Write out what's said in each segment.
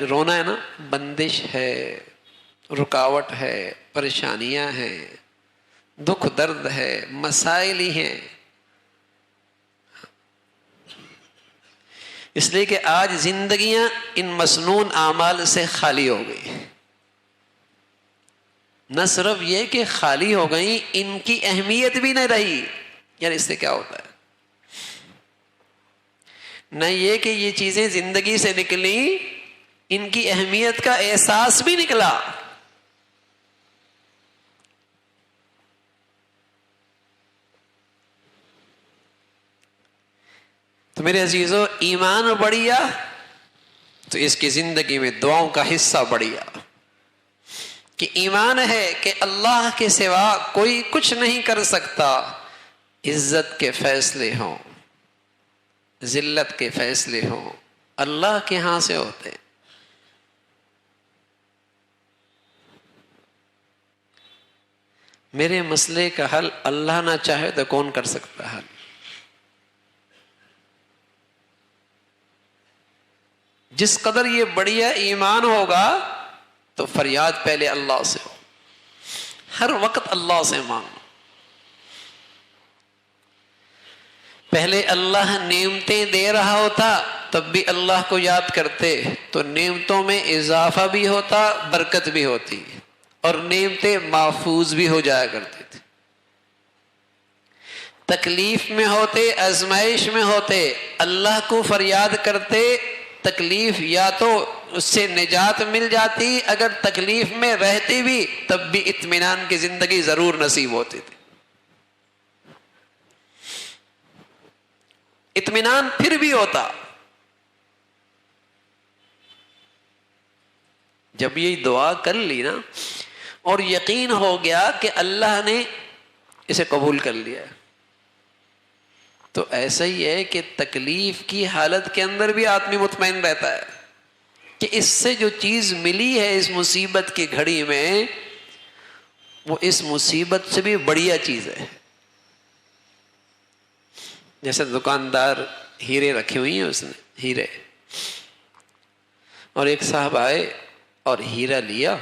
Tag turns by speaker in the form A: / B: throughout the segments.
A: رونا ہے نا، بندش ہے، رکاوٹ ہے، پریشانیاں ہیں، دکھ درد ہے، مسائل ہی ہیں. اس لیے کہ آج زندگیاں ان مسنون اعمال سے خالی ہو گئی. نہ صرف یہ کہ خالی ہو گئی، ان کی اہمیت بھی نہیں رہی. یار اس سے کیا ہوتا ہے؟ نہ یہ کہ یہ چیزیں زندگی سے نکلی، ان کی اہمیت کا احساس بھی نکلا. تو میرے عزیزو، ایمان بڑھیا تو اس کی زندگی میں دعاؤں کا حصہ بڑھیا، کہ ایمان ہے کہ اللہ کے سوا کوئی کچھ نہیں کر سکتا. عزت کے فیصلے ہوں، ذلت کے فیصلے ہوں، اللہ کے ہاں سے ہوتے. میرے مسئلے کا حل اللہ نہ چاہے تو کون کر سکتا حل؟ جس قدر یہ بڑھیا ایمان ہوگا تو فریاد پہلے اللہ سے ہو، ہر وقت اللہ سے مانگو. پہلے اللہ نعمتیں دے رہا ہوتا تب بھی اللہ کو یاد کرتے تو نعمتوں میں اضافہ بھی ہوتا، برکت بھی ہوتی، اور نعمتیں محفوظ بھی ہو جایا کرتی تھی. تکلیف میں ہوتے، آزمائش میں ہوتے، اللہ کو فریاد کرتے، تکلیف یا تو اس سے نجات مل جاتی، اگر تکلیف میں رہتی بھی تب بھی اطمینان کی زندگی ضرور نصیب ہوتی تھی. اطمینان پھر بھی ہوتا. جب یہ دعا کر لی نا اور یقین ہو گیا کہ اللہ نے اسے قبول کر لیا، تو ایسا ہی ہے کہ تکلیف کی حالت کے اندر بھی آدمی مطمئن رہتا ہے کہ اس سے جو چیز ملی ہے اس مصیبت کی گھڑی میں، وہ اس مصیبت سے بھی بڑھیا چیز ہے. جیسے دکاندار ہیرے رکھے ہوئی ہیں، اس نے ہیرے، اور ایک صاحب آئے اور ہیرا لیا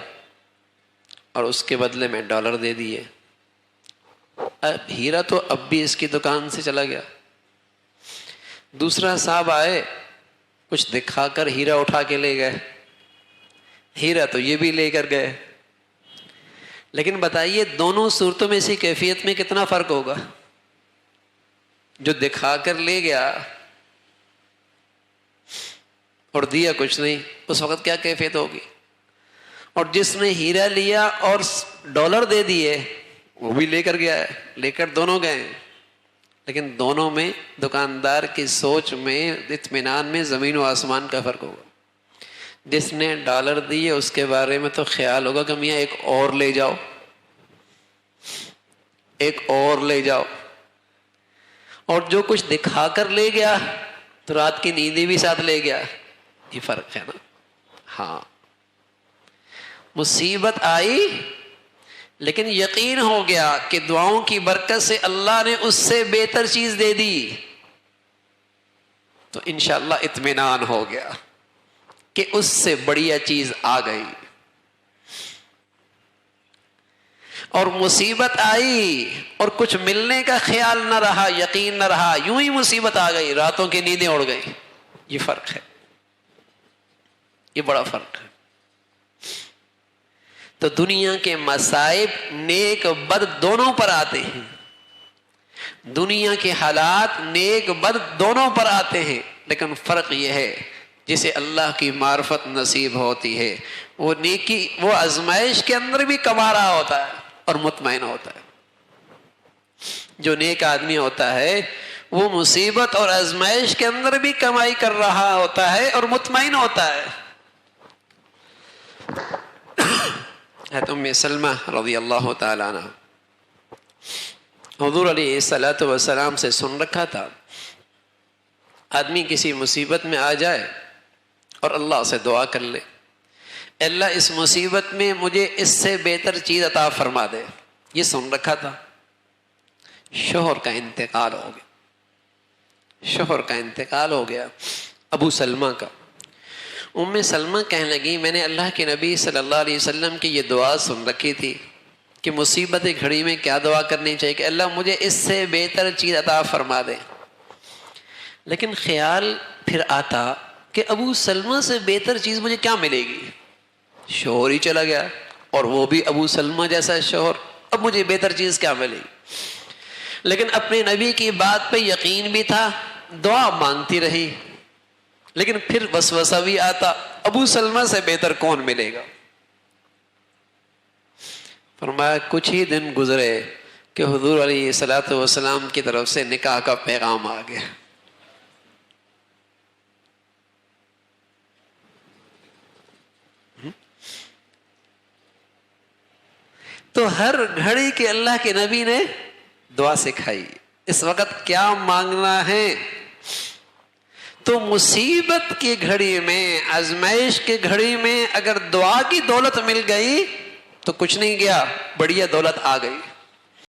A: اور اس کے بدلے میں ڈالر دے دیے. اب ہیرا تو اب بھی اس کی دکان سے چلا گیا. دوسرا صاحب آئے، کچھ دکھا کر ہیرا اٹھا کے لے گئے، ہیرا تو یہ بھی لے کر گئے. لیکن بتائیے دونوں صورتوں میں اسی کیفیت میں کتنا فرق ہوگا؟ جو دکھا کر لے گیا اور دیا کچھ نہیں، اس وقت کیا کیفیت ہوگی؟ اور جس نے ہیرا لیا اور ڈالر دے دیے، وہ بھی لے کر گیا ہے، لے کر دونوں گئے، لیکن دونوں میں دکاندار کی سوچ میں، اطمینان میں زمین و آسمان کا فرق ہوگا. جس نے ڈالر دیے اس کے بارے میں تو خیال ہوگا کہ میاں ایک اور لے جاؤ، ایک اور لے جاؤ. اور جو کچھ دکھا کر لے گیا تو رات کی نیندیں بھی ساتھ لے گیا. یہ فرق ہے نا. ہاں، مصیبت آئی لیکن یقین ہو گیا کہ دعاؤں کی برکت سے اللہ نے اس سے بہتر چیز دے دی، تو انشاءاللہ اطمینان ہو گیا کہ اس سے بڑھیا چیز آ گئی. اور مصیبت آئی اور کچھ ملنے کا خیال نہ رہا، یقین نہ رہا، یوں ہی مصیبت آ گئی، راتوں کی نیندیں اڑ گئی. یہ فرق ہے، یہ بڑا فرق ہے. تو دنیا کے مصائب نیک بد دونوں پر آتے ہیں، دنیا کے حالات نیک بد دونوں پر آتے ہیں، لیکن فرق یہ ہے جسے اللہ کی معرفت نصیب ہوتی ہے وہ نیکی، وہ آزمائش کے اندر بھی کما رہا ہوتا ہے اور مطمئن ہوتا ہے. جو نیک آدمی ہوتا ہے وہ مصیبت اور آزمائش کے اندر بھی کمائی کر رہا ہوتا ہے اور مطمئن ہوتا ہے. حضرت ام سلمہ رضی اللہ تعالی عنہ حضور علیہ الصلوۃ والسلام سے سن رکھا تھا، آدمی کسی مصیبت میں آ جائے اور اللہ سے دعا کر لے، اللہ اس مصیبت میں مجھے اس سے بہتر چیز عطا فرما دے. یہ سن رکھا تھا. شوہر کا انتقال ہو گیا، شوہر کا انتقال ہو گیا ابو سلمہ کا. ام سلمہ کہنے لگی میں نے اللہ کے نبی صلی اللہ علیہ وسلم کی یہ دعا سن رکھی تھی کہ مصیبت گھڑی میں کیا دعا کرنی چاہیے کہ اللہ مجھے اس سے بہتر چیز عطا فرما دے، لیکن خیال پھر آتا کہ ابو سلمہ سے بہتر چیز مجھے کیا ملے گی؟ شوہر ہی چلا گیا اور وہ بھی ابو سلمہ جیسا شوہر، اب مجھے بہتر چیز کیا ملے گی؟ لیکن اپنے نبی کی بات پہ یقین بھی تھا، دعا مانگتی رہی، لیکن پھر وسوسہ بھی آتا ابو سلمہ سے بہتر کون ملے گا؟ فرمایا کچھ ہی دن گزرے کہ حضور علیہ الصلوۃ والسلام کی طرف سے نکاح کا پیغام آ گیا۔ تو ہر گھڑی کے اللہ کے نبی نے دعا سکھائی، اس وقت کیا مانگنا ہے۔ تو مصیبت کی گھڑی میں، آزمائش کی گھڑی میں اگر دعا کی دولت مل گئی تو کچھ نہیں گیا، بڑھیا دولت آ گئی۔